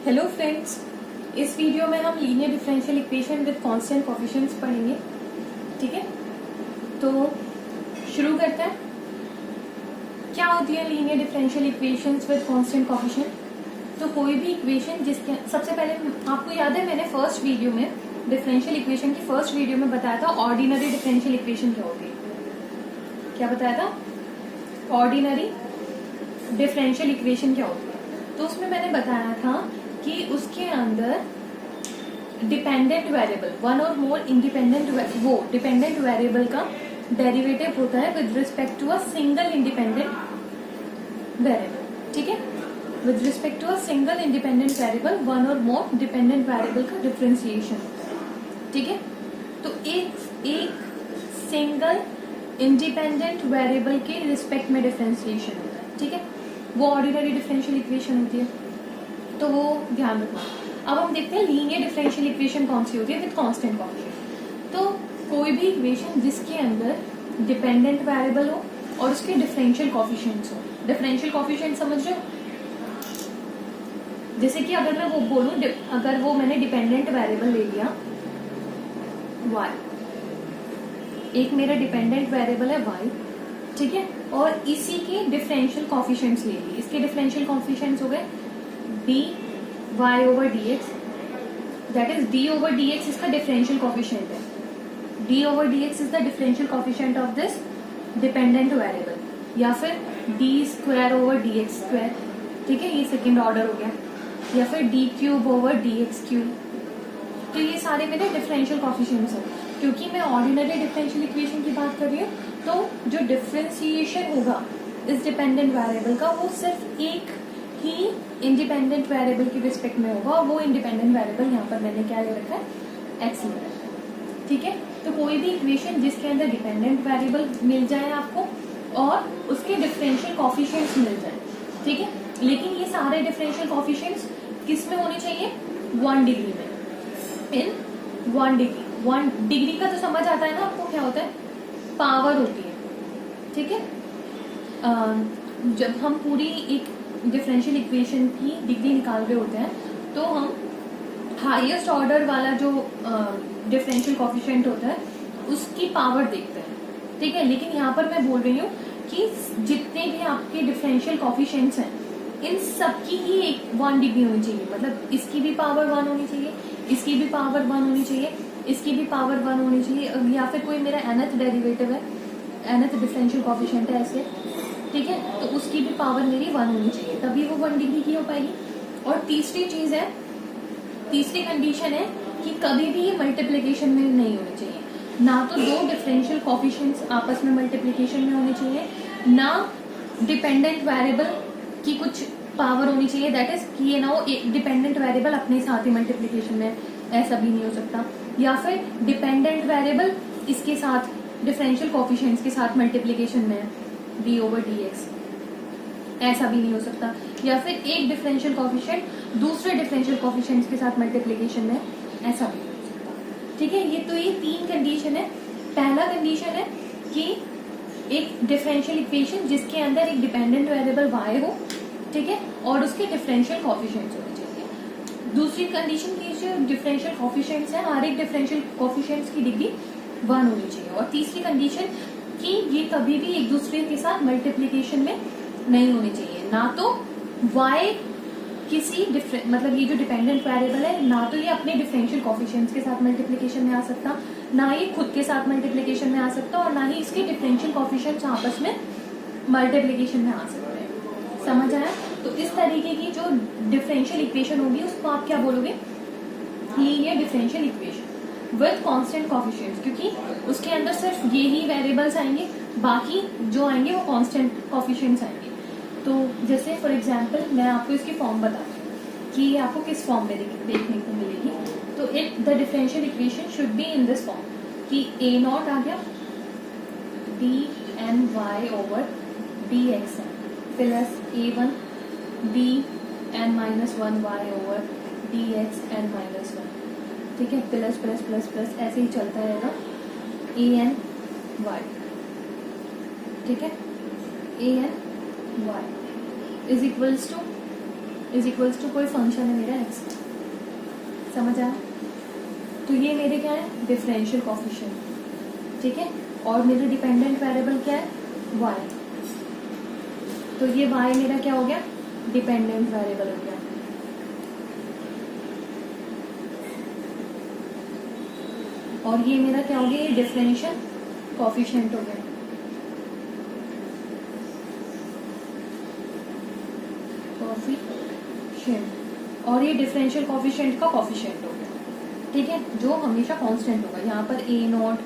Hello friends, इस video में हम linear differential equation with constant coefficients पढ़ेंगे। ठीक है, तो शुरू करते हैं। क्या होती है linear differential equations with constant coefficient? तो कोई भी इक्वेशन जिसके, सबसे पहले आपको याद है मैंने फर्स्ट वीडियो में डिफरेंशियल इक्वेशन की फर्स्ट वीडियो में बताया था ऑर्डिनरी डिफरेंशियल इक्वेशन क्या होती है। क्या बताया था? ऑर्डिनरी डिफरेंशियल इक्वेशन क्या होती है। तो उसमें मैंने बताया था कि उसके अंदर dependent variable, one or more independent, वो डिपेंडेंट वेरिएबल का डेरिवेटिव होता है with respect to a single independent variable. ठीक है, with respect to a single independent variable one or more dependent variable का डिफरेंशिएशन। ठीक है, तो एक सिंगल इंडिपेंडेंट वेरिएबल के रिस्पेक्ट में डिफरेंशिएशन होता है। ठीक है, वो ऑर्डिनरी डिफरेंशियल इक्वेशन होती है, तो वो ध्यान रखना। अब हम देखते हैं लीनियर डिफरेंशियल इक्वेशन कौन सी होती है विद कांस्टेंट कोएफिशिएंट। तो कोई भी इक्वेशन जिसके अंदर डिपेंडेंट वेरिएबल हो और उसके डिफरेंशियल कोएफिशिएंट्स हो। डिफरेंशियल कोएफिशिएंट समझ रहे हो? जैसे कि अगर मैं वो बोलूं, अगर वो मैंने डिपेंडेंट वेरिएबल ले लिया y, एक मेरा डिपेंडेंट वेरिएबल है y, ठीक है, और इसी के डिफरेंशियल कोएफिशिएंट्स ले लिए। इसके डिफरेंशियल कोएफिशिएंट्स हो गए dy over dx, that is d over dx इसका डिफरेंशियल कोएफिशिएंट है। d over dx is the differential coefficient of this dependent variable, या फिर d square over dx square. ठीक है, ये सेकेंड ऑर्डर हो गया, या फिर d cube over dx cube. तो ये सारे मेरे डिफरेंशियल कोएफिशिएंट्स हैं। क्योंकि मैं ऑर्डिनरी डिफरेंशियल इक्वेशन की बात कर रही हूँ, तो जो डिफरेंशिएशन होगा इस डिपेंडेंट वेरिएबल का, वो सिर्फ एक ही इंडिपेंडेंट वेरिएबल के रिस्पेक्ट में होगा, और वो इंडिपेंडेंट वेरिएबल यहाँ पर मैंने क्या ले रखा है, एक्स ले रखा है। ठीक है, तो कोई भी इक्वेशन जिसके अंदर डिपेंडेंट वेरिएबल मिल जाए आपको और उसके डिफरेंशियल कोएफिशिएंट्स मिल जाए, ठीक है, लेकिन ये सारे डिफरेंशियल कोएफिशिएंट्स किस में होने चाहिए? 1 डिग्री में, इन 1 डिग्री। 1 डिग्री का तो समझ आता है ना आपको, क्या होता है? पावर होती है। ठीक है, जब हम पूरी एक डिफरेंशियल इक्वेशन की डिग्री निकाल रहे होते हैं, तो हम हाईएस्ट ऑर्डर वाला जो डिफरेंशियल कोएफिशिएंट होता है उसकी पावर देखते हैं। ठीक है, लेकिन यहाँ पर मैं बोल रही हूँ कि जितने भी आपके डिफरेंशियल कोएफिशिएंट्स हैं, इन सबकी ही एक 1 डिग्री होनी चाहिए। मतलब इसकी भी पावर 1 होनी चाहिए, इसकी भी पावर 1 होनी चाहिए, इसकी भी पावर 1 होनी चाहिए, या फिर कोई मेरा nth डेरिवेटिव है, nth डिफरेंशियल कोएफिशिएंट है ऐसे। ठीक है, तो उसकी भी पावर मेरी 1 होनी चाहिए, तभी वो 1 डिग्री की हो पाएगी। और तीसरी चीज है, तीसरी कंडीशन है कि कभी भी ये मल्टीप्लिकेशन में नहीं होनी चाहिए। ना तो दो डिफरेंशियल कोएफिशिएंट्स आपस में मल्टीप्लिकेशन में होने चाहिए, ना डिपेंडेंट वेरिएबल की कुछ पावर होनी चाहिए, दैट इज कि ये ना हो एक डिपेंडेंट वेरिएबल अपने साथ ही मल्टीप्लिकेशन में, ऐसा भी नहीं हो सकता। या फिर डिपेंडेंट वेरिएबल इसके साथ डिफरेंशियल कोएफिशिएंट्स के साथ मल्टीप्लिकेशन में है, d over dx, ऐसा भी नहीं हो सकता। या फिर एक डिफरेंशियल कोएफिशिएंट दूसरे डिफरेंशियल कोएफिशिएंट्स के साथ मल्टीप्लिकेशन में, ऐसा भी नहीं हो सकता। ठीक है, ये 3 कंडीशन है। पहला कंडीशन है कि एक डिफरेंशियल इक्वेशन जिसके अंदर एक डिपेंडेंट वेरिएबल y हो, ठीक है, और उसके डिफरेंशियल कोएफिशिएंट्स होने चाहिए। दूसरी कंडीशन की जो डिफरेंशियल कोएफिशिएंट्स है, हर एक डिफरेंशियल कोएफिशिएंट्स की डिग्री 1 होनी चाहिए। और तीसरी कंडीशन कि ये कभी भी एक दूसरे के साथ मल्टीप्लिकेशन में नहीं होनी चाहिए। ना तो y किसी मतलब ये जो डिपेंडेंट वेरिएबल है, ना तो ये अपने डिफरेंशियल कोएफिशिएंट्स के साथ मल्टीप्लिकेशन में आ सकता, ना ये खुद के साथ मल्टीप्लिकेशन में आ सकता, और ना ही इसके डिफरेंशियल कोएफिशिएंट्स आपस में मल्टीप्लिकेशन में आ सकते हैं। समझ आया? तो इस तरीके की जो डिफरेंशियल इक्वेशन होगी उसको आप क्या बोलोगे? Linear differential equation with constant coefficients, क्योंकि उसके अंदर सिर्फ ये ही वेरिएबल्स आएंगे, बाकी जो आएंगे वो कांस्टेंट कोएफिशिएंट्स आएंगे। तो जैसे फॉर एग्जांपल मैं आपको इसकी फॉर्म बताती हूँ कि ये आपको किस फॉर्म में देखने को मिलेगी। तो it the differential equation should be in this form कि a0 आ गया dny over dxn plus a1 dn-1y over dxn-1। ठीक है, प्लस प्लस प्लस प्लस ऐसे ही चलता रहेगा an y। ठीक है, an y is equals to is equals to कोई फंक्शन है मेरा एक्स, समझ आया? तो ये मेरे क्या है, डिफरेंशियल कोफिशिएंट, ठीक है। और मेरे डिपेंडेंट वेरिएबल क्या है, वाई। तो ये वाई मेरा क्या हो गया, डिपेंडेंट वेरिएबल हो गया। और ये मेरा क्या हो गया, ये डिफरेंशियल कोफिशिएंट हो गया। कोफिशिएंट, और ये डिफरेंशियल कोफिशिएंट का कोफिशिएंट हो गया, ठीक है, जो हमेशा कांस्टेंट होगा। यहाँ पर a0,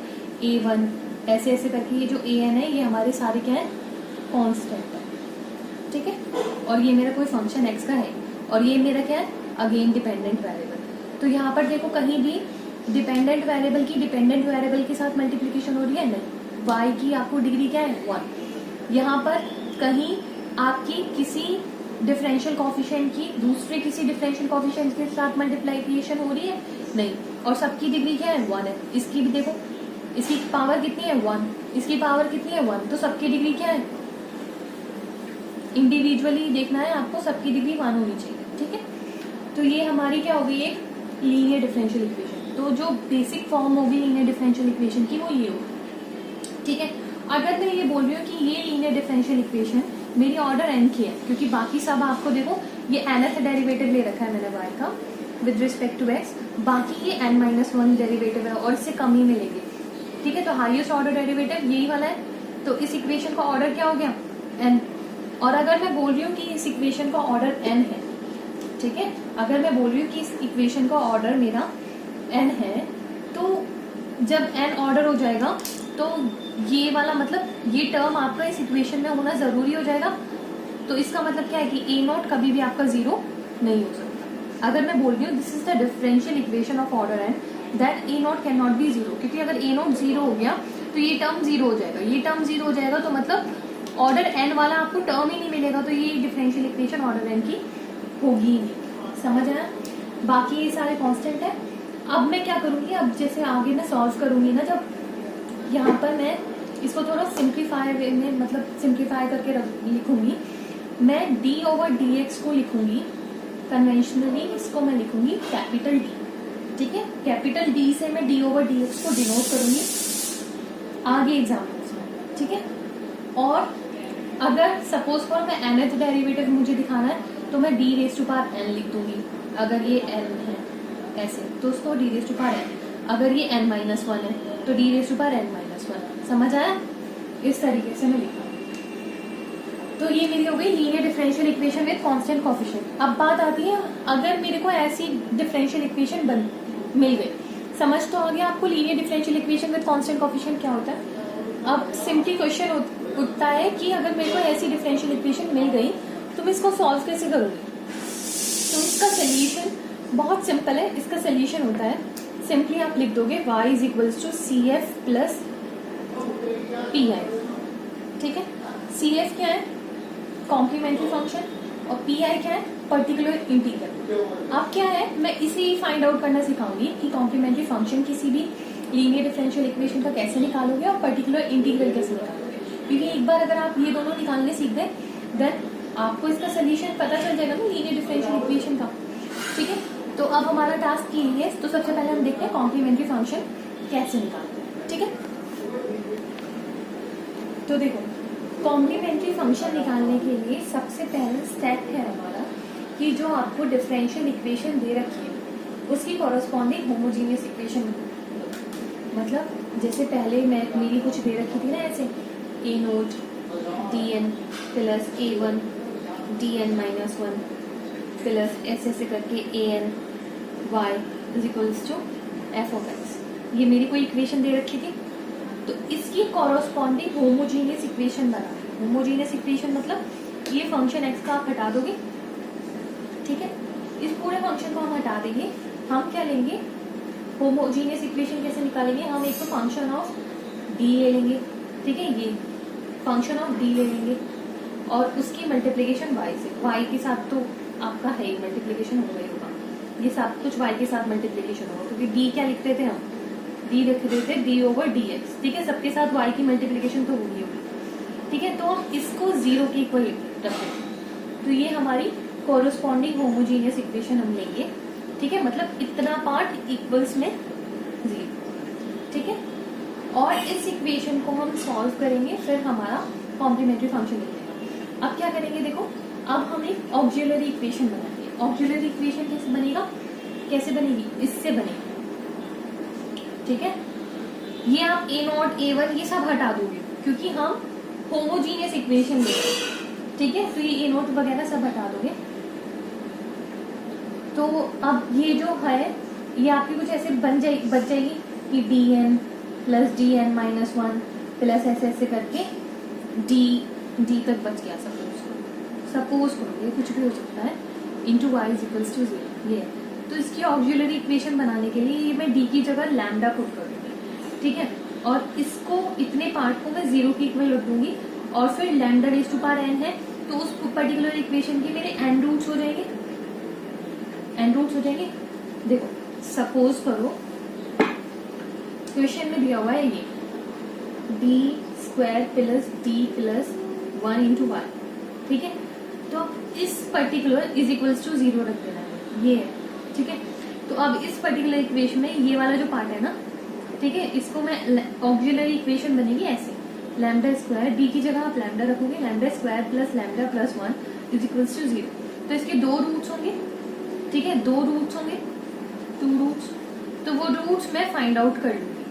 a1 ऐसे ऐसे करके ये जो an है ये हमारे सारे क्या है, कांस्टेंट है, ठीक है। और ये मेरा कोई फंक्शन x का है, और ये मेरा क्या है, अगेन डिपेंडेंट वेरिएबल। तो यहाँ पर देखो कहीं भी डिपेंडेंट वेरिएबल की डिपेंडेंट वेरिएबल के साथ मल्टीप्लिकेशन हो रही है, नहीं। y की आपको डिग्री क्या है, 1। यहाँ पर कहीं आपकी किसी डिफरेंशियल कोफिशिएंट की दूसरे किसी डिफरेंशियल कोफिशिएंट के साथ मल्टीप्लिकेशन हो रही है, नहीं। और सबकी डिग्री क्या है, 1 है। इसकी भी देखो, इसकी पावर कितनी है, 1, इसकी पावर कितनी है, 1। तो सबकी डिग्री क्या है, इंडिविजुअली देखना है आपको, सबकी डिग्री 1 होनी चाहिए, ठीक है। तो ये हमारी क्या होगी, एक लीनियर डिफरेंशियल इक्वेशन। तो जो बेसिक फॉर्म होगी लीनियर डिफरेंशियल इक्वेशन की वो ये होगी, ठीक है। अगर मैं ये बोल रही हूँ कि ये लीनियर डिफरेंशियल इक्वेशन मेरी ऑर्डर n की है, क्योंकि बाकी सब आपको देखो ये nth डेरिवेटिव ले रखा है मैंने y का विद रिस्पेक्ट टू x, बाकी ये n-1 डेरिवेटिव है और इससे कम ही मिलेंगे, ठीक है। तो हाईएस्ट ऑर्डर डेरिवेटिव यही वाला है, तो इस इक्वेशन का ऑर्डर क्या हो गया, n। और अगर मैं बोल रही हूँ कि इस इक्वेशन का ऑर्डर n है, ठीक है, अगर मैं बोल रही हूँ कि इस इक्वेशन का ऑर्डर मेरा n है, तो जब n ऑर्डर हो जाएगा तो ये वाला मतलब ये टर्म आपका इस इक्वेशन में होना जरूरी हो जाएगा। तो इसका मतलब क्या है कि a0 कभी भी आपका 0 नहीं हो सकता। अगर मैं बोल रही हूँ this is the differential equation of order n, that a0 can not be 0, क्योंकि अगर a0 0 हो गया तो ये टर्म 0 हो जाएगा, ये टर्म 0 हो जाएगा, तो मतलब ऑर्डर n वाला आपको टर्म ही नहीं मिलेगा, तो ये डिफरेंशियल इक्वेशन ऑर्डर n की होगी ही नहीं, समझ आया? बाकी ये सारे कांस्टेंट है। अब मैं क्या करूंगी, अब जैसे आगे मैं सॉल्व करूंगी ना, जब यहाँ पर मैं इसको थोड़ा सिंप्लीफाई वे में, मतलब सिंप्लीफाई करके लिखूंगी, मैं d/dx को लिखूंगी कन्वेंशनली, इसको मैं लिखूंगी कैपिटल D, ठीक है। कैपिटल D से मैं d/dx को डिनोट करूंगी आगे एग्जाम्पल्स में, ठीक है। और अगर सपोज फॉर मैं nth डेरिवेटिव मुझे दिखाना है तो मैं d⁻n लिख दूंगी। अगर ये n है ऐसे तो उसको d⁻n, अगर ये n-1 है तो d⁻n-1, समझ आया? इस तरीके से मैं लिखा। तो ये मेरी हो गई linear differential equation with constant coefficient. अब बात आती है, अगर मेरे को ऐसी डिफरेंशियल इक्वेशन मिल गई, समझ तो आ गया आपको linear differential equation with constant coefficient क्या होता है। अब सिंपली क्वेश्चन उठता है कि अगर मेरे को ऐसी डिफरेंशियल इक्वेशन मिल गई तो मैं इसको सॉल्व कैसे करूंगी। तो इसका सोल्यूशन बहुत सिंपल है। इसका सोल्यूशन होता है, सिंपली आप लिख दोगे y is equals to CF plus PI, ठीक है। CF क्या है, कॉम्प्लीमेंट्री फंक्शन, और PI क्या है, पर्टिकुलर इंटीग्रल। अब क्या है, मैं इसे फाइंड आउट करना सिखाऊंगी कि कॉम्प्लीमेंट्री फंक्शन किसी भी लीनियर डिफरेंशियल इक्वेशन का कैसे निकालोगे और पर्टिकुलर इंटीग्रल कैसे निकालोगे, क्योंकि एक बार अगर आप ये दोनों निकालने सीख गए देन आपको इसका सोल्यूशन पता चल जाएगा ना लीनियर डिफरेंशियल इक्वेशन का, ठीक है। तो अब हमारा टास्क ये है, तो सबसे पहले हम देखते हैं कॉम्प्लीमेंट्री फंक्शन कैसे निकालते हैं, ठीक है। तो देखो, कॉम्प्लीमेंट्री फंक्शन निकालने के लिए सबसे पहला स्टेप है हमारा कि जो आपको डिफरेंशियल इक्वेशन दे रखी है उसकी कॉरस्पॉन्डिंग होमोजीनियस इक्वेशन, मतलब जैसे पहले मेरी कुछ दे रखी थी ना ऐसे, a0 dn plus a1 dn-1 plus ऐसे करके an y is equals to f(x), ये मेरी कोई इक्वेशन दे रखी थी। तो इसकी कॉरस्पॉन्डिंग होमोजीनियस इक्वेशन बना। होमोजीनियस इक्वेशन मतलब ये फंक्शन x का आप हटा दोगे, ठीक है। इस पूरे फंक्शन को हम हटा देंगे, हम क्या लेंगे, होमोजीनियस इक्वेशन कैसे निकालेंगे, हम एक तो फंक्शन ऑफ d ले लेंगे, ठीक है, ये फंक्शन ऑफ d ले लेंगे और उसकी मल्टीप्लीकेशन y से, y के साथ तो आपका है ही मल्टीप्लीकेशन हो गई होगा, ये सब कुछ y के साथ मल्टीप्लीकेशन होगा, क्योंकि d क्या लिखते थे हम, d लिख देते d/dx, ठीक है, सबके साथ y की मल्टीप्लीकेशन तो होगी, ठीक है। तो हम इसको 0 के इक्वल रखें, तो ये हमारी कोरोस्पॉन्डिंग होमोजीनियस इक्वेशन हम लेंगे, ठीक है, मतलब इतना पार्ट इक्वल्स में 0, ठीक है। और इस इक्वेशन को हम सॉल्व करेंगे, फिर हमारा कॉम्प्लीमेंट्री फंक्शन निकलेगा। अब क्या करेंगे, देखो अब हम एक ऑक्सिलरी इक्वेशन बनाएंगे। ऑक्सिलरी इक्वेशन कैसे बनेगा, कैसे बनेगी, इससे बनेगी, ठीक है। ये आप a0 a1 ये सब हटा दोगे क्योंकि हम होमोजीनियस इक्वेशन लेंगे, ठीक है, तो ये a0 वगैरह सब हटा दोगे। तो अब ये जो है ये आपकी कुछ ऐसे बच जाएगी कि dn plus dn minus 1 plus ऐसे करके d तक बच गया। सपोज करो ये कुछ भी हो सकता है, into y is equals to 0 ये। तो इसकी ऑक्सिलरी इक्वेशन बनाने के लिए ये मैं d की जगह लैम्डा पुट कर दूंगी, ठीक है। और इसको इतने पार्ट को मैं 0 के इक्वल रख दूंगी और फिर lambda raise to power n है तो उस पर्टिकुलर इक्वेशन के मेरे n रूट्स हो जाएंगे, देखो सपोज करो क्वेश्चन में दिया हुआ है ये b square plus d plus 1 into y, ठीक है। तो इस पर्टिकुलर इज इक्वल्स टू 0 रख देना है, ये है, ठीक है। तो अब इस पर्टिकुलर इक्वेशन में ये वाला जो पार्ट है ना, ठीक है, इसको मैं ऑक्सिलरी इक्वेशन बनेगी ऐसे, लैम्डा स्क्वायर d की जगह आप लैम्डा रखोगे, lambda square plus lambda plus 1 is equals to 0। तो इसके 2 रूट्स होंगे, ठीक है, 2 रूट्स होंगे, 2 रूट्स। तो वो रूट्स मैं फाइंड आउट कर लूंगी,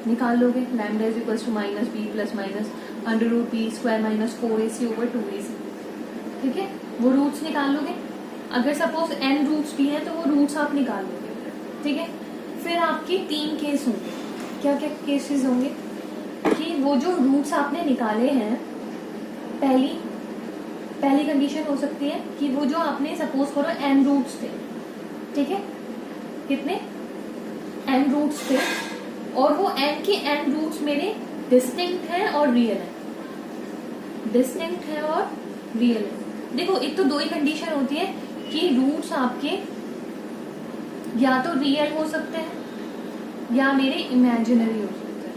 निकाल लोगे। Lambda is equals to minus b plus minus under root b square minus 4ac over 2ac, ठीक है, वो रूट्स निकाल लोगे। अगर सपोज n रूट्स भी हैं तो वो रूट्स आप निकाल लोगे, ठीक है। फिर आपके 3 केस होंगे, क्या क्या केसेस होंगे कि वो जो रूट्स आपने निकाले हैं, पहली कंडीशन हो सकती है कि वो जो आपने सपोज करो n रूट्स थे, ठीक है, कितने n रूट्स थे और वो n के n रूट्स मेरे डिस्टिंक्ट हैं और रियल है, डिस्टिंक्ट है और रियल है। देखो एक तो 2 ही कंडीशन होती है कि रूट्स आपके या तो रियल हो सकते हैं या मेरे इमेजिनरी हो सकते हैं,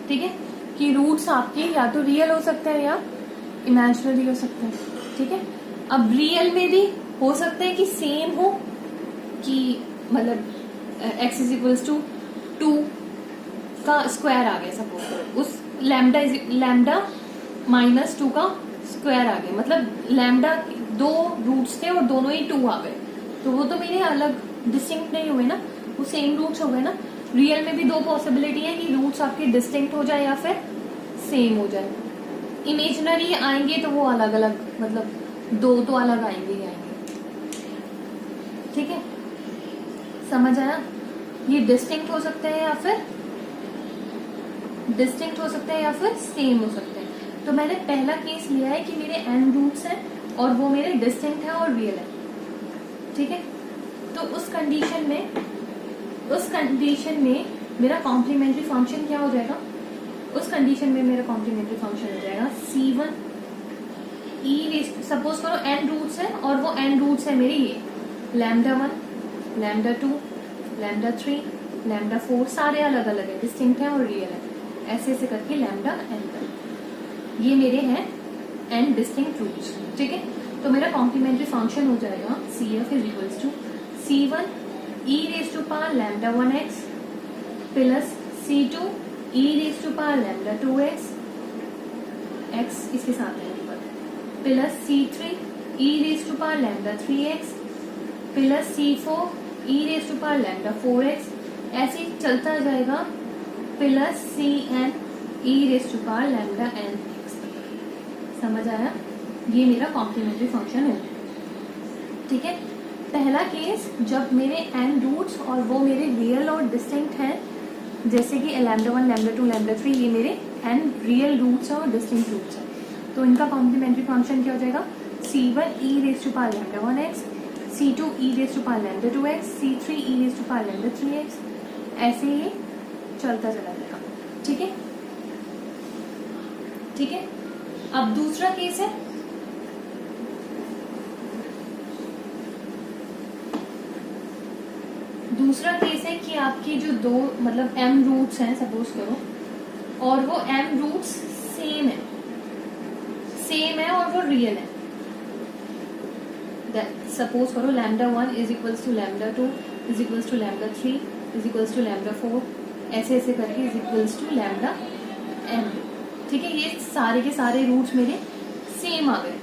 ठीक है, कि रूट्स आपके या तो रियल हो सकते हैं या इमेजिनरी हो सकते हैं, ठीक है। अब रियल में भी हो सकता है कि सेम हो, कि मतलब x इज इक्वल्स टू 2 का स्क्वायर आ गया सपोज, उस लैम्डा माइनस 2 का स्क्वायर आ गया, मतलब लैम्डा 2 रूट्स थे और दोनों ही 2 आ गए, तो वो तो मेरे अलग डिस्टिंक्ट नहीं हुए ना, वो सेम रूट्स हो गए ना। रियल में भी 2 पॉसिबिलिटी है कि रूट्स आपके डिस्टिंक्ट हो जाए या फिर सेम हो जाए। इमेजिनरी आएंगे तो वो अलग अलग, मतलब 2 तो अलग आएंगे ही आएंगे, ठीक है, समझ आया। ये डिस्टिंक्ट हो सकते हैं या फिर सेम हो सकते हैं। तो मैंने पहला केस लिया है कि मेरे n रूट्स हैं और वो मेरे डिस्टिंक्ट हैं और रियल है, ठीक है। तो उस कंडीशन में मेरा कॉम्प्लीमेंट्री फंक्शन क्या हो जाएगा, उस कंडीशन में मेरा कॉम्प्लीमेंट्री फंक्शन हो जाएगा c1 e, सपोज करो n रूट्स है और वो n रूट्स है मेरे ये लैम्डा 1 लैम्डा 2 लैम्डा 3 लैम्डा 4 सारे अलग अलग है, डिस्टिंक्ट है और रियल है, ऐसे ऐसे करके लैम्डा n तक ये मेरे हैं n डिस्टिंक्ट रूट्स, ठीक है। तो मेरा कॉम्प्लीमेंट्री फंक्शन हो जाएगा cf is equals to c1 e raise to power lambda 1x plus c2 e raise to power lambda 2x, x इसके साथ है plus c3 e raise to power lambda 3x plus c4 e raise to power lambda 4x, ऐसे ही चलता जाएगा plus cn e raise to power lambda n। समझ आया, ये मेरा कॉम्प्लीमेंट्री फंक्शन है, ठीक है। पहला केस जब मेरे n रूट्स और वो मेरे रियल और डिस्टिंक्ट हैं, जैसे कि लैम्डा 1 लैम्डा 2 लैम्डा 3 ये मेरे n रियल रूट्स हैं और डिस्टिंक्ट रूट्स हैं, तो इनका कॉम्प्लीमेंट्री फंक्शन क्या हो जाएगा c1 e raise to power lambda 1x, c2 e raise to power lambda 2x, c3 e raise to power lambda 3x, ऐसे ही चलता चला जाएगा, ठीक है, ठीक है। अब दूसरा केस है, कि आपकी जो 2 मतलब m रूट्स हैं सपोज करो और वो m रूट्स सेम है और वो रियल है, सपोज करो lambda 1 is equals to lambda 2 is equals to lambda 3 is equals to lambda 4, ऐसे ऐसे करके is equals to lambda m। ठीक है, ये सारे के सारे रूट्स मेरे सेम आ गए।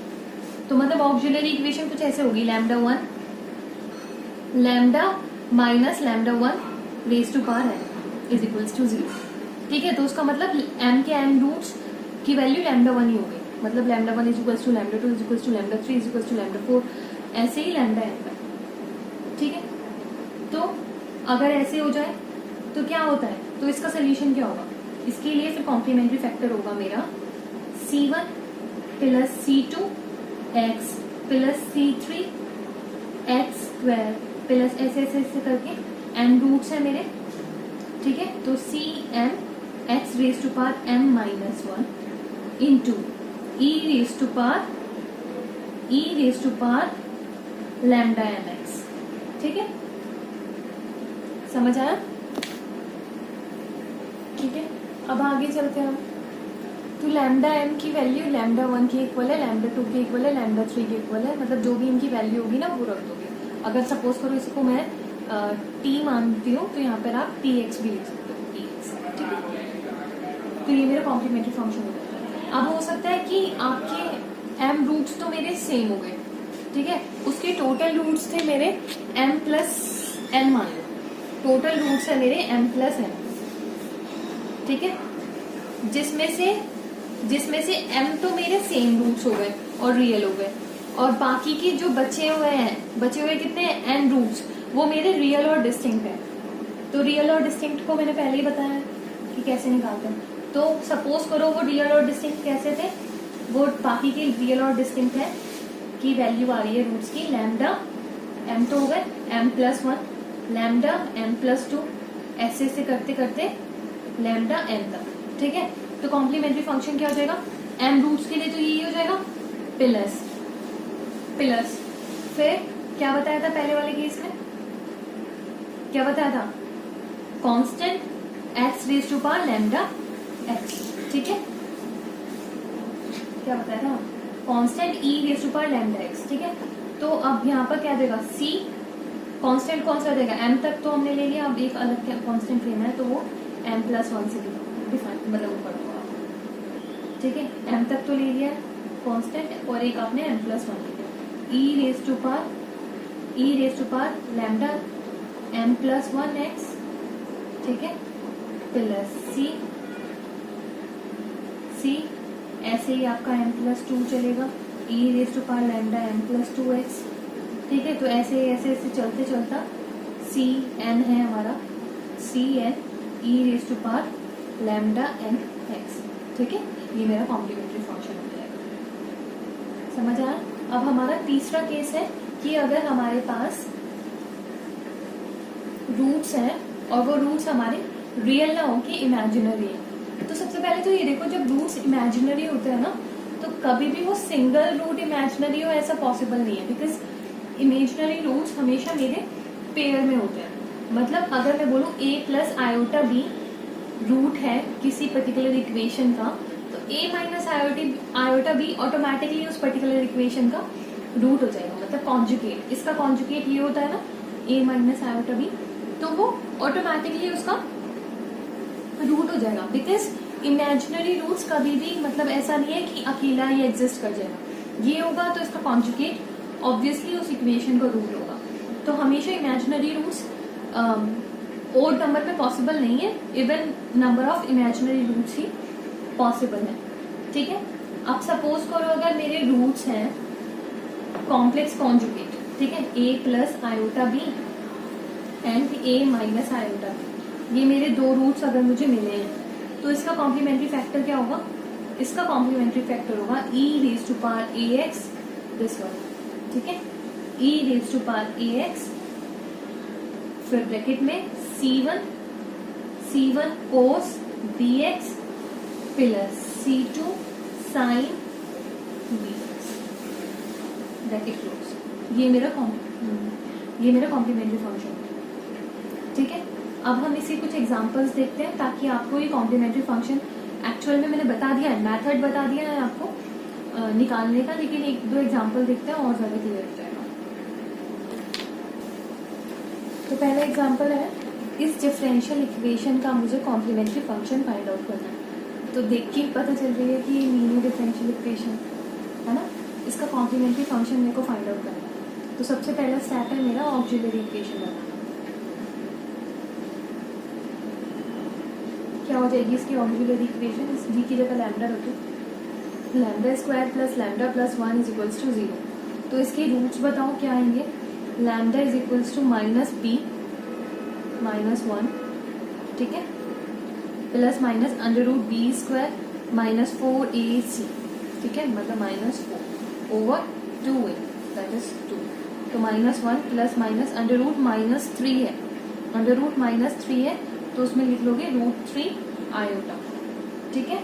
तो मतलब ऑक्सिलरी इक्वेशन कुछ ऐसे होगी, lambda 1 lambda minus lambda 1 raise to power n is equals to 0। ठीक है, तो उसका मतलब m के m रूट्स की वैल्यू लैम्डा 1 ही हो गई। मतलब lambda 1 is equals to lambda 2 is equals to lambda 3 is equals to lambda 4, ऐसे ही लैम्डा n। ठीक है, तो अगर ऐसे हो जाए तो क्या होता है, तो इसका सोल्यूशन क्या होगा? इसके लिए फिर कॉम्प्लीमेंट्री फैक्टर होगा मेरा C1 plus C2 x plus C3 x square plus ऐसे ऐसे ऐसे करके n रूट्स है मेरे। ठीक है, तो Cm x raise to power m minus 1 into e raise to power lambda mx। ठीक है, समझ आया? ठीक है, अब आगे चलते हैं हम। तो लैम्डा m की वैल्यू लैम्डा 1 के इक्वल है, लैम्डा 2 के इक्वल है, लैम्डा 3 के इक्वल है। मतलब जो भी इनकी वैल्यू होगी ना वो रख दोगे। अगर सपोज करो इसको मैं t मानती हूँ तो यहाँ पर आप tx भी लिख सकते हो, tx। ठीक है, तो ये मेरा कॉम्प्लीमेंट्री फंक्शन हो गया। अब हो सकता है कि आपके m रूट्स तो मेरे सेम हो गए। ठीक है, उसके टोटल रूट्स थे मेरे m प्लस n, मान लो टोटल रूट्स है मेरे m प्लस n। ठीक है, जिसमें से m तो मेरे सेम रूट्स हो गए और रियल हो गए, और बाकी के जो बचे हुए कितने हैं n रूट्स, वो मेरे रियल और डिस्टिंक्ट है। तो रियल और डिस्टिंक्ट को मैंने पहले ही बताया कि कैसे निकालते हैं। तो सपोज करो वो रियल और डिस्टिंक्ट कैसे थे, वो बाकी के रियल और डिस्टिंक्ट है की वैल्यू आ रही है रूट्स की लैम्डा m तो हो गए m plus 1 lambda m plus 2, ऐसे ऐसे करते करते लैम्डा n तक। ठीक है, तो कॉम्प्लीमेंट्री फंक्शन क्या हो जाएगा, m रूट्स के लिए तो यही हो जाएगा प्लस प्लस, फिर क्या बताया था पहले वाले केस में, क्या बताया था, constant x raise to power lambda x। ठीक है, क्या बताया था, constant e raise to power lambda x। ठीक है, तो अब यहाँ पर क्या देगा, c कांस्टेंट कौन सा देगा, m तक तो हमने ले लिया, अब एक अलग कांस्टेंट लेना है तो वो m प्लस 1 से डिफाइन मतलब ऊपर होगा। ठीक है, m तक तो ले लिया कांस्टेंट, और एक आपने m प्लस 1 लिया, e raise to power lambda m plus 1 x। ठीक है, प्लस c ऐसे ही आपका m प्लस 2 चलेगा, e raise to power lambda m plus 2x। ठीक है, तो ऐसे ऐसे चलते चलता सी एन है हमारा, c n e raise to power lambda n x. ठीक है, ये मेरा कॉम्प्लीमेंट्री फंक्शन हो जाएगा। समझ आया? अब हमारा तीसरा केस है कि अगर हमारे पास रूट्स हैं और वो रूट्स हमारे रियल ना हो कि इमेजिनरी है। तो सबसे पहले तो ये देखो, जब रूट्स इमेजिनरी होते हैं ना, तो कभी भी वो सिंगल रूट इमेजिनरी हो ऐसा पॉसिबल नहीं है, बिकॉज इमेजिनरी रूट्स हमेशा मेरे पेयर में होते हैं। मतलब अगर मैं बोलूँ a plus iota b root है किसी पर्टिकुलर इक्वेशन का, तो a minus iota b automatically उस पर्टिकुलर इक्वेशन का रूट हो जाएगा। मतलब कॉन्जुगेट, इसका कॉन्जुगेट ये होता है ना, a माइनस आयोटा बी, तो वो ऑटोमेटिकली उसका रूट हो जाएगा। बिकॉज इमेजिनरी रूट्स कभी भी मतलब ऐसा नहीं है कि अकेला ही एग्जिस्ट कर जाएगा, ये होगा तो इसका कॉन्जुगेट ऑब्वियसली उस इक्वेशन का रूट होगा। तो हमेशा इमेजिनरी रूट्स ओड नंबर में पॉसिबल नहीं है, even number of imaginary roots ही पॉसिबल है। ठीक है, अब सपोज करो अगर मेरे रूट्स हैं कॉम्प्लेक्स कॉन्जुगेट, ठीक है, a plus iota b and a minus iota b, ये मेरे दो रूट्स अगर मुझे मिले हैं, तो इसका कॉम्प्लीमेंट्री फैक्टर क्या होगा, इसका कॉम्प्लीमेंट्री फैक्टर होगा e raise to power ax this one. ठीक है, e raise to power ax, फिर ब्रैकेट में c1 cos bx plus c2 sin bx, bracket close. ये मेरा कॉम्प्लीमेंट्री फंक्शन है। ठीक है, अब हम इसे कुछ एग्जांपल्स देखते हैं ताकि आपको ये कॉम्प्लीमेंट्री फंक्शन एक्चुअल में मैंने बता दिया है, मेथड बता दिया है आपको निकालने का, लेकिन एक दो एग्जांपल देखते हैं और ज्यादा क्लियर हो जाएगा। तो पहला एग्जांपल है, इस डिफरेंशियल इक्वेशन का मुझे कॉम्प्लीमेंट्री फंक्शन फाइंड आउट करना है। तो देख के पता चल रही है कि मीनी डिफरेंशियल इक्वेशन है ना, इसका कॉम्प्लीमेंट्री फंक्शन मेरे को फाइंड आउट करना है। तो सबसे पहला स्टेप है मेरा ऑक्सिलरी इक्वेशन बनाना। क्या हो जाएगी इसकी ऑक्सिलरी इक्वेशन, इस डी की जगह लैम्डा रखो, lambda square plus lambda plus 1 is equals to 0। तो इसके रूट्स बताओ क्या आएंगे, lambda is equals to minus b minus 1, ठीक है, plus minus under root b square minus 4ac, ठीक है, मतलब minus 4 over 2a that is 2। तो minus 1 plus minus under root minus 3 है, अंडर रूट माइनस 3 है तो उसमें लिख लोगे रूट 3 आयोटा, ठीक है,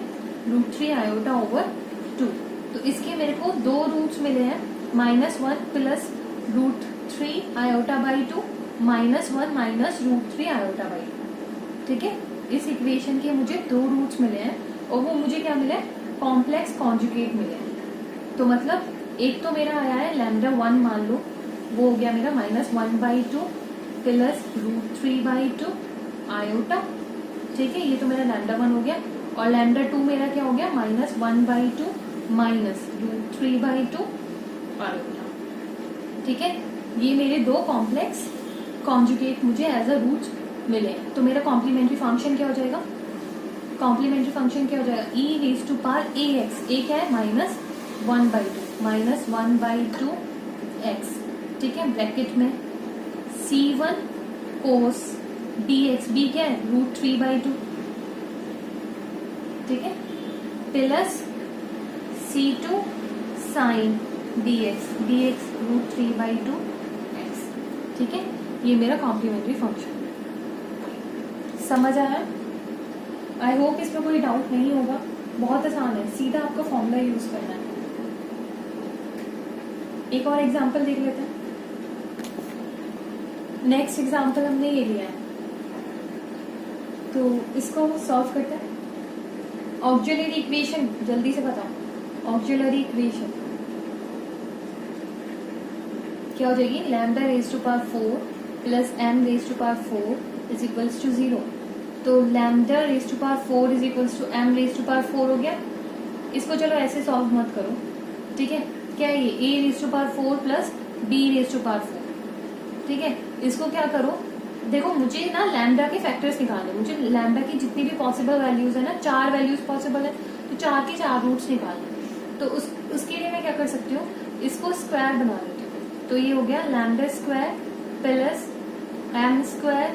रूट 3 आयोटा ओवर 2। तो इसके मेरे को दो रूट्स मिले हैं, minus 1 plus root 3 iota by 2 minus 1 minus root 3 iota by 2, ठीक है। इस इक्वेशन के मुझे दो रूट्स मिले हैं और वो मुझे क्या मिले, कॉम्प्लेक्स कॉन्जुगेट मिले हैं। तो मतलब एक तो मेरा आया है लैम्डा 1 मान लो, वो हो गया मेरा minus 1 by 2 plus root 3 by 2 iota, ठीक है, ये तो मेरा लैम्डा 1 हो गया। और लैम्डा 2 मेरा क्या हो गया, minus 1 by 2 minus root 3 by 2 iota, ठीक है। ये मेरे दो कॉम्प्लेक्स कॉन्जुगेट मुझे एज अ रूट मिले। तो मेरा कॉम्प्लीमेंट्री फंक्शन क्या हो जाएगा, कॉम्प्लीमेंट्री फंक्शन क्या हो जाएगा, e raise to power a x, ए क्या है minus 1 by 2 minus 1 by 2 x, ठीक है, ब्रैकेट में C1 कोस बी एक्स, बी क्या है रूट 3 बाई 2, ठीक है, plus C2 sine b x root 3 by 2 x, ठीक है। ये मेरा कॉम्प्लीमेंट्री फंक्शन समझ आया। आई होप इसमें कोई डाउट नहीं होगा, बहुत आसान है, सीधा आपको फॉर्मूला यूज करना है। एक और एग्जांपल देख लेते हैं। नेक्स्ट एग्जांपल हमने ये लिया है, तो इसको सॉल्व करते हैं। ऑक्सिलरी इक्वेशन जल्दी से बताओ, ऑक्सिलरी इक्वेशन क्या हो जाएगी, lambda raise to power 4 plus m raise to power 4 is equals to 0। तो lambda raise to power 4 is equals to m raise to power 4 हो गया। इसको चलो ऐसे सॉल्व मत करो, ठीक है, क्या है ये a raise to power 4 plus b raise to power 4, ठीक है। इसको क्या करो, देखो मुझे ना लैम्डा के फैक्टर्स निकालने, मुझे लैम्डा की जितनी भी पॉसिबल वैल्यूज है ना, 4 वैल्यूज पॉसिबल है, तो 4 के 4 रूट्स निकालने। तो उसके लिए मैं क्या कर सकती हूँ, इसको स्क्वायर बना लेती हूँ। तो ये हो गया lambda square plus m square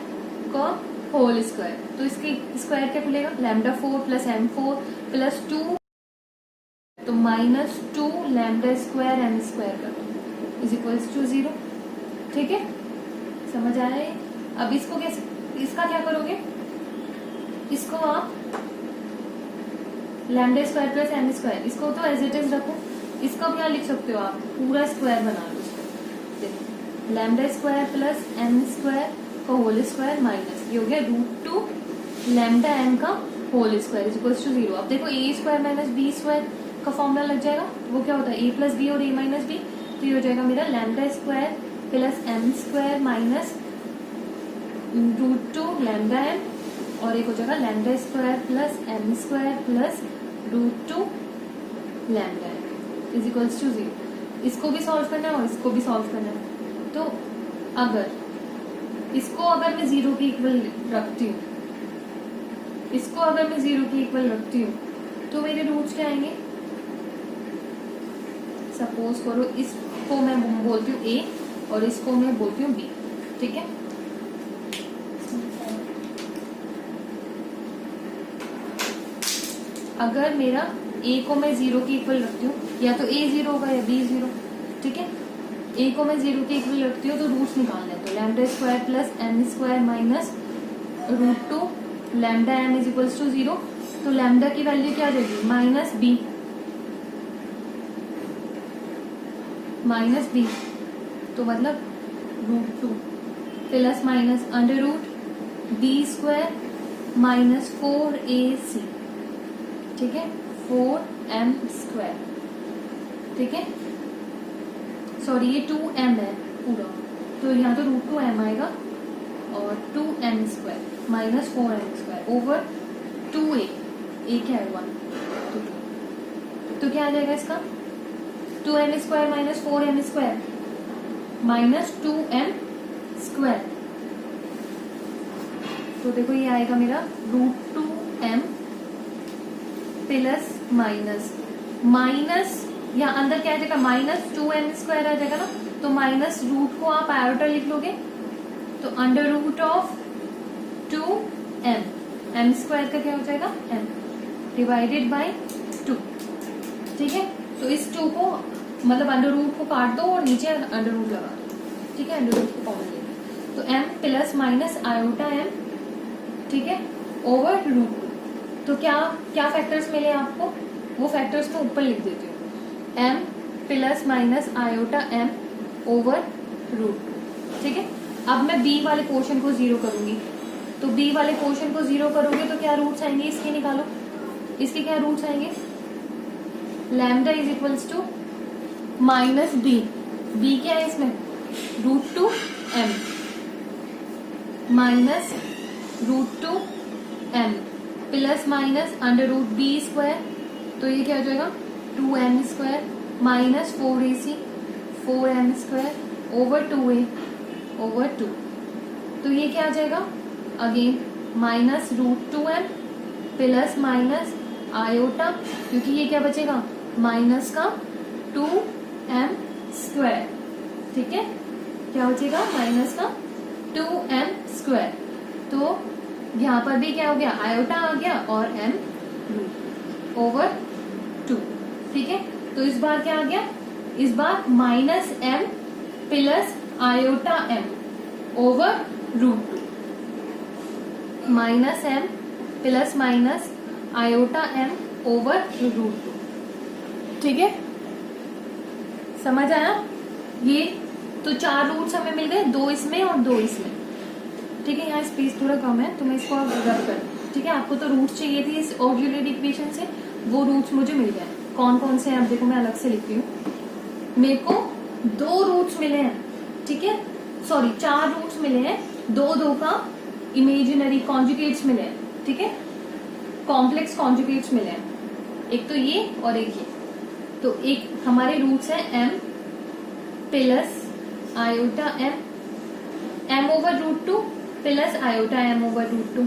का होल स्क्वायर। तो इसके स्क्वायर क्या खुलेगा, लैम्डा 4 प्लस m4 प्लस 2, तो minus 2 lambda square m square का इज इक्वल्स टू 0, ठीक है, समझ आया है। अब इसको कैसे, इसका क्या करोगे, इसको आप lambda square plus m square, इसको तो एज इट इज रखो, इसका क्या लिख सकते हो आप, पूरा स्क्वायर बना लो इसको, lambda square plus m square का होल स्क्वायर माइनस ये हो गया रूट 2 लैम्डा m का whole square is equals to 0। अब देखो a square minus b square का फॉर्मूला लग जाएगा, वो क्या होता है a प्लस बी और a माइनस बी। तो ये हो जाएगा मेरा lambda square plus m square minus root 2 lambda m, और एक हो जाएगा lambda square plus m square plus root 2 lambda m is equals to 0। इसको भी सॉल्व करना है और इसको भी सॉल्व करना है। तो अगर इसको अगर मैं 0 के इक्वल रखती हूँ, इसको अगर मैं 0 के इक्वल रखती हूँ, तो मेरे रूट्स क्या आएंगे, सपोज करो इसको मैं बोलती हूँ a और इसको मैं बोलती हूँ b, ठीक है। अगर मेरा a को मैं 0 के इक्वल रखती हूँ, या तो a 0 होगा या b 0, ठीक है। a को मैं 0 के इक्वल रखती हूँ तो रूट्स निकालना है, तो lambda square plus m square minus root 2 lambda m is equals to 0। तो लैम्डा की वैल्यू क्या आ जाएगी, माइनस b, तो मतलब root 2 plus minus under root b square minus 4ac, ठीक है, 4m स्क्वायर, ठीक है, सॉरी ये 2m है पूरा, तो यहाँ तो रूट 2m आएगा और 2m² minus 4m² over 2a, a क्या है 1, तो क्या आ जाएगा इसका 2m² minus 4m² minus 2m²। तो देखो ये आएगा मेरा √2m प्लस माइनस या अंदर क्या आ जाएगा माइनस 2m² आ जाएगा ना, तो माइनस रूट को आप आयोटा लिख लोगे, तो under root of 2m, m² का क्या हो जाएगा m डिवाइडेड बाय 2। ठीक है, तो इस 2 को मतलब अंडर रूट को काट दो और नीचे अंडर रूट लगा दो। ठीक है, अंडर रूट को कॉमन लेंगे, तो m plus minus iota m, ठीक है, ओवर √2। तो क्या फैक्टर्स मिले आपको, वो फैक्टर्स को ऊपर लिख देती हूँ, m plus minus iota m over √2। ठीक है, अब मैं b वाले पोर्शन को 0 करूंगी, तो b वाले पोर्शन को 0 करोगे तो क्या रूट्स आएंगे इसके, निकालो इसके क्या रूट्स आएंगे, lambda is equals to minus b क्या है इसमें √2m minus √2m plus minus under root b², तो ये क्या हो जाएगा 2m² minus 4m² over 2a over 2। तो ये क्या आ जाएगा again minus √2m plus minus iota, क्योंकि ये क्या बचेगा माइनस का 2m²। ठीक है, क्या बचेगा माइनस का 2m²। तो यहाँ पर भी क्या हो गया आयोटा आ गया और m ओवर 2। ठीक है, तो इस बार क्या आ गया, इस बार minus m plus iota m over √2, minus m plus minus iota m over √2। ठीक है, समझ आया ये, तो 4 रूट्स हमें मिल गए, 2 इसमें और 2 इसमें। ठीक है, यहाँ स्पेस थोड़ा कम है तो मैं इसको अब रब कर, ठीक है, आपको तो रूट्स चाहिए थी इस ऑक्सिलरी इक्वेशन से, वो रूट्स मुझे मिल गए। कौन कौन से हैं आप देखो, मैं अलग से लिखती हूँ। मेरे को 2 रूट्स मिले हैं, ठीक है, सॉरी 4 रूट्स मिले हैं, 2 का इमेजिनरी कॉन्जुगेट्स मिले हैं। ठीक है, कॉम्प्लेक्स कॉन्जुगेट्स मिले हैं, एक तो ये और एक ये। तो एक हमारे रूट्स है m plus iota m over √2 plus iota m over √2,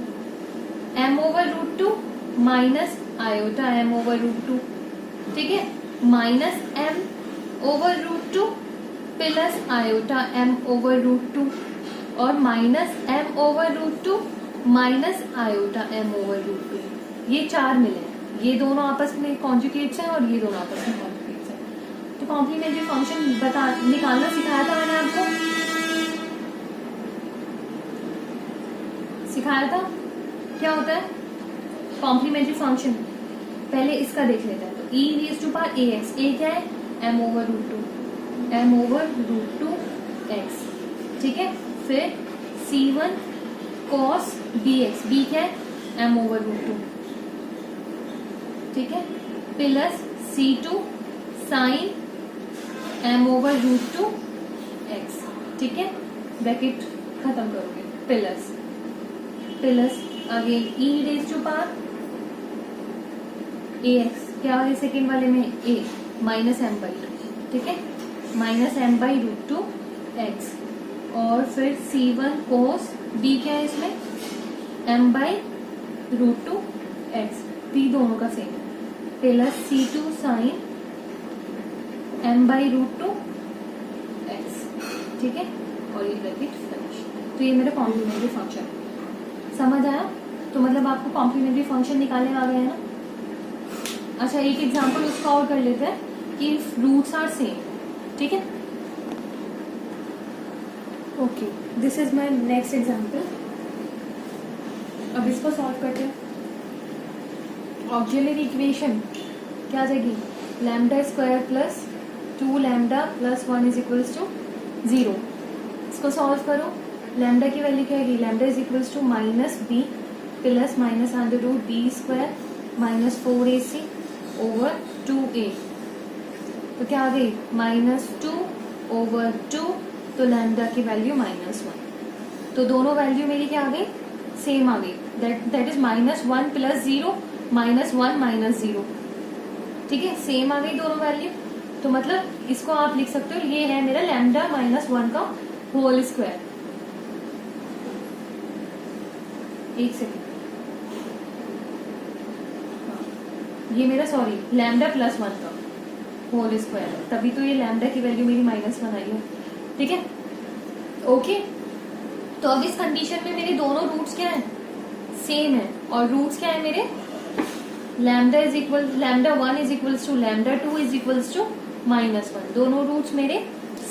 m over √2 minus iota m over √2। ठीक है, minus m over √2 plus iota m over √2 और minus m over √2 minus iota m over √2। ये 4 मिले हैं, ये दोनों आपस में कॉन्जुगेट्स हैं और ये दोनों आपस में कॉन्जुगेट्स हैं। तो कॉम्प्लीमेंट्री फंक्शन निकालना सिखाया था मैंने आपको, सिखाया था क्या होता है कॉम्प्लीमेंट्री फंक्शन। पहले इसका देख लेते हैं, तो e⁴ax, a क्या है m ओवर √2x। ठीक है, फिर c1 cos bx, b क्या है m ओवर √2। ठीक है, plus c2 sign m over √2x। ठीक है, ब्रैकेट खत्म करोगे, प्लस अगेन e⁴ ax, क्या है सेकेंड वाले में a माइनस m/2। ठीक है, माइनस m/√2x और फिर c1 cos b क्या है इसमें m/√2x, b दोनों का सेम है, प्लस c2 साइन m/√2x। ठीक है, और ये ब्रैकेट फिनिश। तो ये मेरा कॉम्प्लीमेंट्री फंक्शन है, समझ आया। तो मतलब आपको कॉम्प्लीमेंट्री फंक्शन निकालने आ गया है ना। अच्छा, एक एग्जांपल उसका और कर लेते हैं कि रूट्स आर सेम। ठीक है, okay, this is my next example. अब इसको सॉल्व करते हैं। ऑक्सिलरी इक्वेशन क्या आ जाएगी, λ² plus 2 λ plus 1 is equals to 0। इसको सॉल्व करो, लैम्डा की वैल्यू क्या आएगी, lambda is equals to minus b plus minus under root b² minus 4ac over 2a। तो क्या आ गई -2 ओवर 2, तो लैम्डा की वैल्यू -1। तो दोनों वैल्यू मेरी क्या आ गई, सेम आ गई, दैट इज -1 + 0 -1 - 0, ठीक है, सेम आ गई दोनों वैल्यू। तो मतलब इसको आप लिख सकते हो, ये है मेरा लैम्डा -1 का होल स्क्वायर। एक सेकेंड, ये मेरा सॉरी लैम्डा +1 का होल स्क्वायर है, तभी तो ये लैम्डा की वैल्यू मेरी -1 आई है, ठीक है, ओके। तो अब इस कंडीशन में मेरे दोनों रूट्स क्या है, सेम है, और रूट्स क्या है मेरे, लैम्डा 1 = लैम्डा 2 = -1, दोनों रूट्स मेरे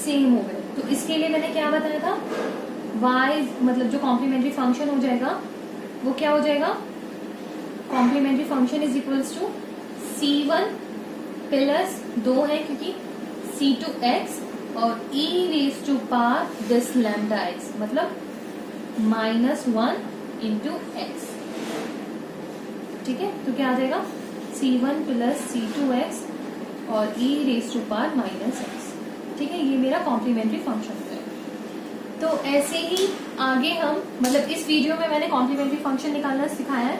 सेम हो गए। तो इसके लिए मैंने क्या बताया था, y मतलब जो कॉम्प्लीमेंट्री फंक्शन हो जाएगा वो क्या हो जाएगा, कॉम्प्लीमेंट्री फंक्शन = c1 प्लस 2 है क्योंकि c2x और e⁻⁴ दिस लैम्डा x, मतलब -1 × x, ठीक है। तो क्या आ जाएगा, c1 प्लस c2x और e⁻⁻ -x, ठीक है, ये मेरा कॉम्प्लीमेंट्री फंक्शन है। तो ऐसे ही आगे हम, मतलब इस वीडियो में मैंने कॉम्प्लीमेंट्री फंक्शन निकालना सिखाया है,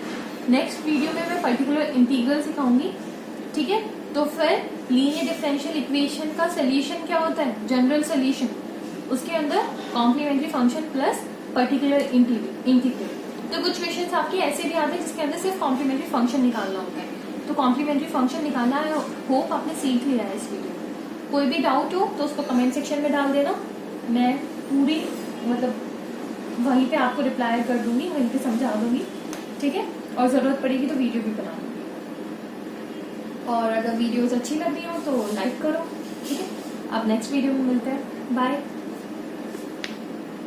नेक्स्ट वीडियो में मैं पर्टिकुलर इंटीग्रल सिखाऊंगी, ठीक है। तो फिर लीनियर डिफरेंशियल इक्वेशन का सोल्यूशन क्या होता है, जनरल सोल्यूशन, उसके अंदर complementary function plus particular integral. तो कुछ क्वेश्चंस आपके ऐसे भी आते हैं जिसके अंदर सिर्फ कॉम्प्लीमेंट्री फंक्शन निकालना होता है, तो कॉम्प्लीमेंट्री फंक्शन निकालना है, होप आपने सीख लिया है इस वीडियो में। कोई भी डाउट हो तो उसको कमेंट सेक्शन में डाल देना, मैं पूरी मतलब वहीं पे आपको रिप्लाई कर दूंगी, वहीं पे समझा दूंगी, ठीक है, और जरूरत पड़ेगी तो वीडियो भी बना दूंगी। और अगर वीडियोस अच्छी लग रही हो तो लाइक करो, ठीक है। अब नेक्स्ट वीडियो में मिलते हैं, बाय।